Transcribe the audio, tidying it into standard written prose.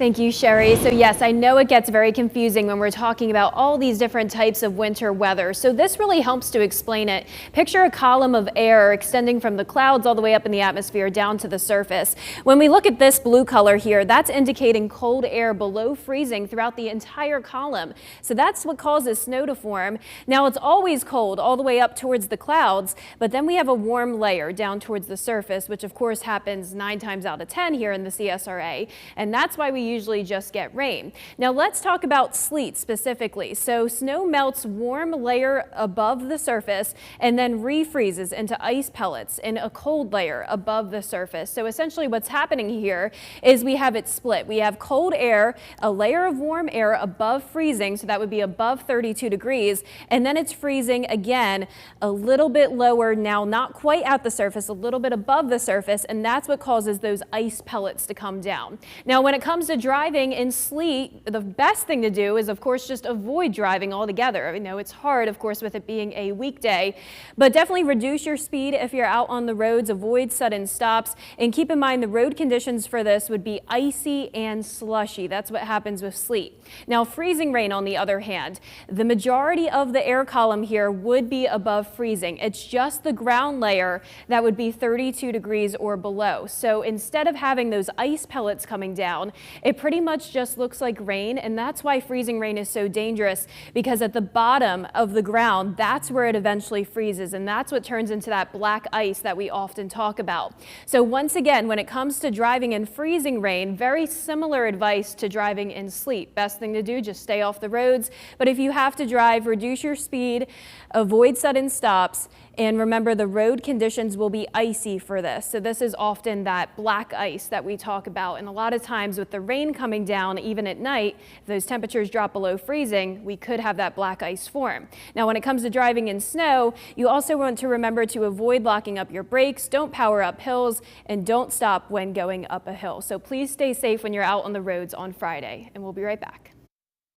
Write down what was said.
Thank you, Sherry. So yes, I know it gets very confusing when we're talking about all these different types of winter weather. So this really helps to explain it. Picture a column of air extending from the clouds all the way up in the atmosphere down to the surface. When we look at this blue color here, that's indicating cold air below freezing throughout the entire column. So that's what causes snow to form. Now it's always cold all the way up towards the clouds, but then we have a warm layer down towards the surface, which of course happens 9 times out of 10 here in the CSRA. And that's why we usually just get rain. Now let's talk about sleet specifically. So snow melts warm layer above the surface and then refreezes into ice pellets in a cold layer above the surface. So essentially what's happening here is we have it split. We have cold air, a layer of warm air above freezing, so that would be above 32 degrees, and then it's freezing again a little bit lower now, not quite at the surface, a little bit above the surface, and that's what causes those ice pellets to come down. Now when it comes to driving in sleet, the best thing to do is, of course, just avoid driving altogether. I know it's hard, of course, with it being a weekday, but definitely reduce your speed if you're out on the roads, avoid sudden stops, and keep in mind the road conditions for this would be icy and slushy. That's what happens with sleet. Now, freezing rain, on the other hand, the majority of the air column here would be above freezing. It's just the ground layer that would be 32 degrees or below. So instead of having those ice pellets coming down, it pretty much just looks like rain, and that's why freezing rain is so dangerous, because at the bottom of the ground, that's where it eventually freezes, and that's what turns into that black ice that we often talk about. So once again, when it comes to driving in freezing rain, very similar advice to driving in sleet. Best thing to do, just stay off the roads, but if you have to drive, reduce your speed, avoid sudden stops, and remember the road conditions will be icy for this. So this is often that black ice that we talk about, and a lot of times with the rain coming down, even at night, if those temperatures drop below freezing, we could have that black ice form. Now when it comes to driving in snow, you also want to remember to avoid locking up your brakes, don't power up hills, and don't stop when going up a hill. So please stay safe when you're out on the roads on Friday, and we'll be right back.